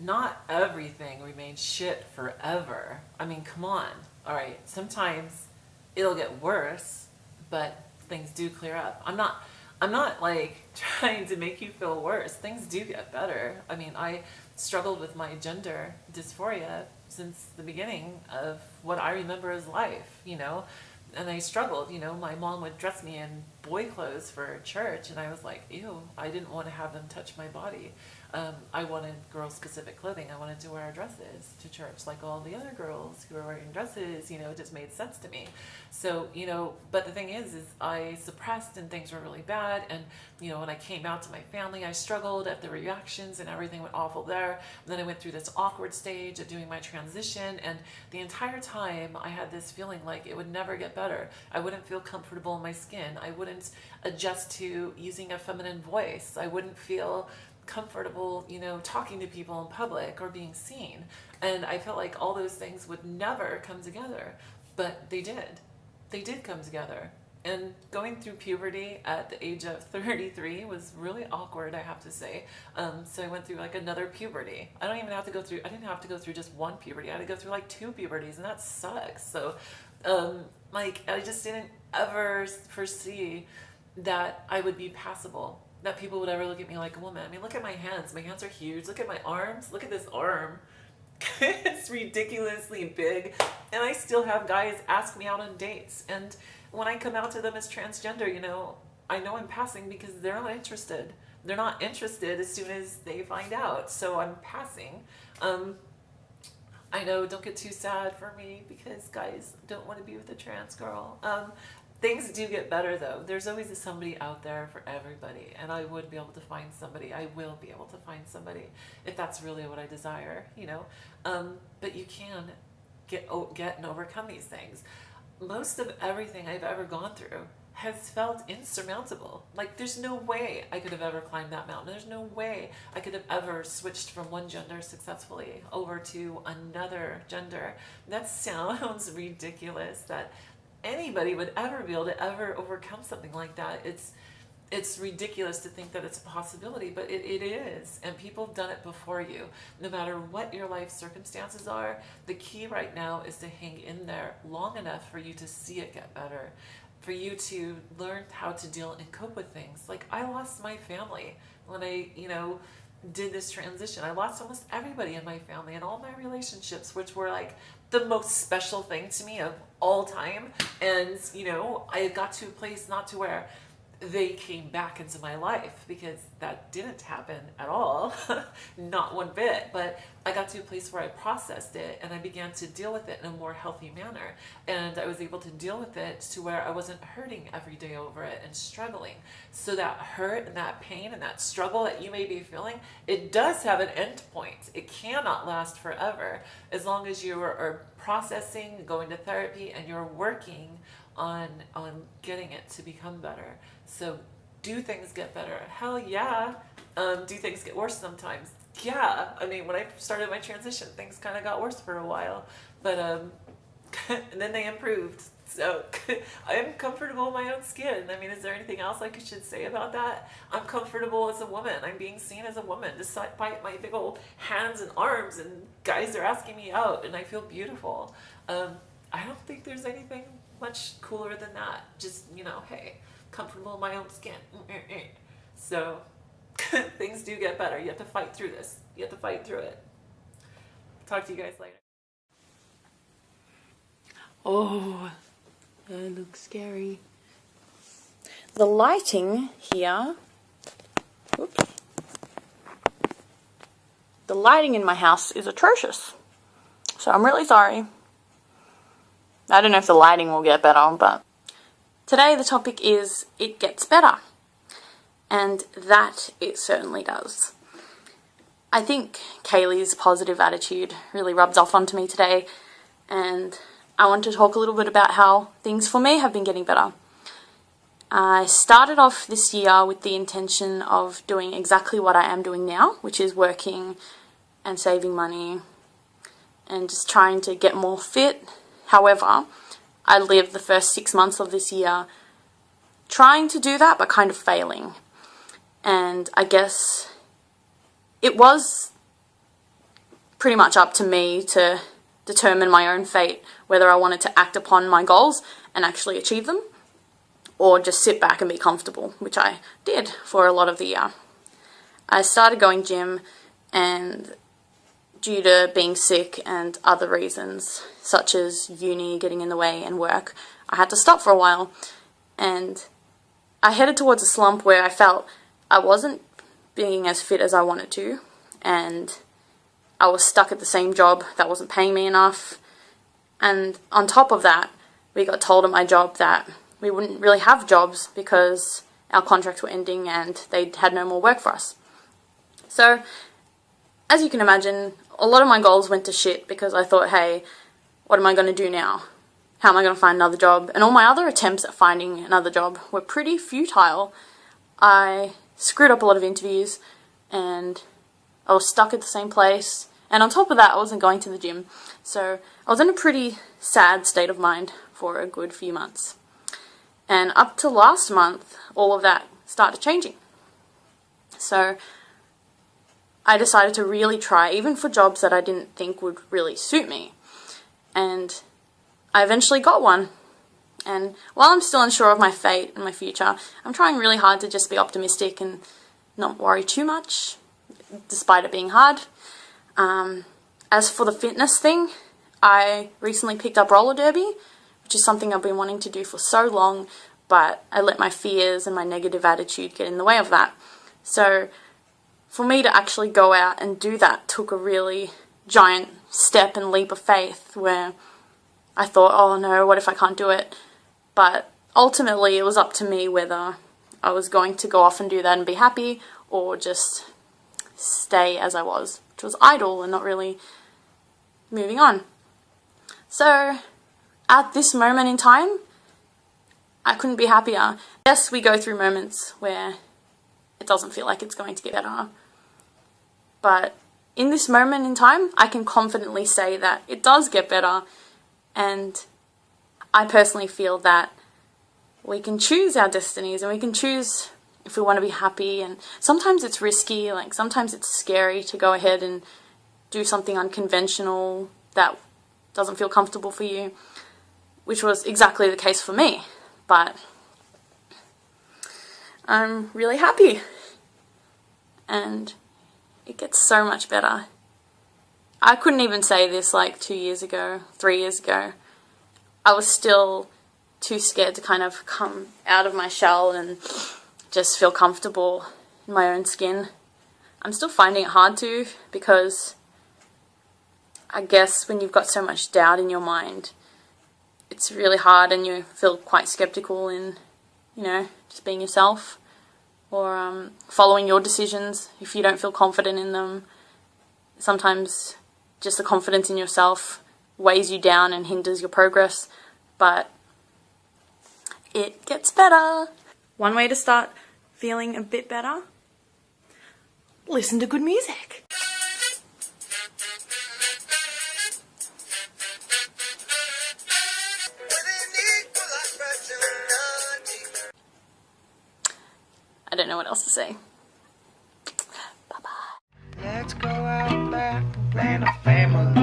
not everything remains shit forever. I mean, come on. All right, sometimes it'll get worse, but things do clear up. I'm not like trying to make you feel worse. Things do get better. I mean, I struggled with my gender dysphoria since the beginning of what I remember as life, you know. And I struggled, you know. My mom would dress me in boy clothes for church, and I was like, ew, I didn't want to have them touch my body. I wanted girl-specific clothing. I wanted to wear dresses to church like all the other girls who were wearing dresses, you know. It just made sense to me. So, you know, but the thing is I suppressed and things were really bad. And, you know, when I came out to my family, I struggled at the reactions and everything went awful there. And then I went through this awkward stage of doing my transition. And the entire time I had this feeling like it would never get better. I wouldn't feel comfortable in my skin. I wouldn't adjust to using a feminine voice. I wouldn't feel comfortable, you know, talking to people in public or being seen. And I felt like all those things would never come together, but they did. They did come together. And going through puberty at the age of 33 was really awkward, I have to say. So I went through like another puberty. I didn't have to go through just one puberty. I had to go through like 2 puberties, and that sucks. So like, I just didn't ever foresee that I would be passable, that people would ever look at me like a woman. I mean, look at my hands. My hands are huge. Look at my arms. Look at this arm. It's ridiculously big. And I still have guys ask me out on dates. And when I come out to them as transgender, you know I'm passing because they're not interested. They're not interested as soon as they find out. So I'm passing. I know, don't get too sad for me because guys don't want to be with a trans girl. Things do get better though. There's always somebody out there for everybody, and I would be able to find somebody. I will be able to find somebody if that's really what I desire, you know. But you can get and overcome these things. Most of everything I've ever gone through has felt insurmountable. Like, there's no way I could have ever climbed that mountain. There's no way I could have ever switched from one gender successfully over to another gender. That sounds ridiculous that anybody would ever be able to ever overcome something like that. It's ridiculous to think that it's a possibility, but it is. And people have done it before you. No matter what your life circumstances are, the key right now is to hang in there long enough for you to see it get better, for you to learn how to deal and cope with things. Like, I lost my family when I, you know, did this transition. I lost almost everybody in my family and all my relationships, which were like the most special thing to me of all time. And, you know, I got to a place not to where they came back into my life, because that didn't happen at all. Not one bit. But I got to a place where I processed it and I began to deal with it in a more healthy manner. And I was able to deal with it to where I wasn't hurting every day over it and struggling. So that hurt and that pain and that struggle that you may be feeling, it does have an end point. It cannot last forever, as long as you are processing, going to therapy, and you're working on getting it to become better. So, do things get better? Hell yeah. Do things get worse sometimes? Yeah. I mean, when I started my transition, things kind of got worse for a while, but and then they improved. So I am comfortable in my own skin. I mean, is there anything else I should say about that? I'm comfortable as a woman. I'm being seen as a woman, despite my big old hands and arms, and guys are asking me out, and I feel beautiful. I don't think there's anything much cooler than that. Just, you know, hey, comfortable in my own skin. So things do get better. You have to fight through this. You have to fight through it. Talk to you guys later. Oh, that looks scary. The lighting here, whoops. The lighting in my house is atrocious. So I'm really sorry. I don't know if the lighting will get better, but today the topic is it gets better. And that it certainly does. I think Kaylee's positive attitude really rubs off onto me today, and I want to talk a little bit about how things for me have been getting better. I started off this year with the intention of doing exactly what I am doing now, which is working and saving money and just trying to get more fit. However, I lived the first 6 months of this year trying to do that, but kind of failing. And I guess it was pretty much up to me to determine my own fate, whether I wanted to act upon my goals and actually achieve them, or just sit back and be comfortable, which I did for a lot of the year. I started going gym, and due to being sick and other reasons, such as uni getting in the way and work, I had to stop for a while, and I headed towards a slump where I felt I wasn't being as fit as I wanted to, and I was stuck at the same job that wasn't paying me enough. And on top of that, we got told at my job that we wouldn't really have jobs because our contracts were ending and they had no more work for us. So, as you can imagine, a lot of my goals went to shit because I thought, hey, what am I going to do now? How am I going to find another job? And all my other attempts at finding another job were pretty futile. I screwed up a lot of interviews and I was stuck at the same place. And on top of that, I wasn't going to the gym. So I was in a pretty sad state of mind for a good few months. And up to last month, all of that started changing. So I decided to really try, even for jobs that I didn't think would really suit me. And I eventually got one. And while I'm still unsure of my fate and my future, I'm trying really hard to just be optimistic and not worry too much, despite it being hard. As for the fitness thing, I recently picked up roller derby, which is something I've been wanting to do for so long, but I let my fears and my negative attitude get in the way of that. So for me to actually go out and do that took a really giant step and leap of faith where I thought, oh no, what if I can't do it? But ultimately it was up to me whether I was going to go off and do that and be happy or just stay as I was, which was idle and not really moving on. So at this moment in time, I couldn't be happier. Yes, we go through moments where it doesn't feel like it's going to get better. But in this moment in time, I can confidently say that it does get better. And I personally feel that we can choose our destinies and we can choose if we want to be happy. And sometimes it's risky, like sometimes it's scary to go ahead and do something unconventional that doesn't feel comfortable for you, which was exactly the case for me. But I'm really happy and it gets so much better. I couldn't even say this like 2 years ago, 3 years ago. I was still too scared to kind of come out of my shell and just feel comfortable in my own skin. I'm still finding it hard to, because I guess when you've got so much doubt in your mind, it's really hard and you feel quite skeptical in, just being yourself or following your decisions if you don't feel confident in them. Sometimes just the confidence in yourself weighs you down and hinders your progress, but it gets better. One way to start feeling a bit better: listen to good music. I don't know what else to say. Bye-bye. Let's go out back and plan a family.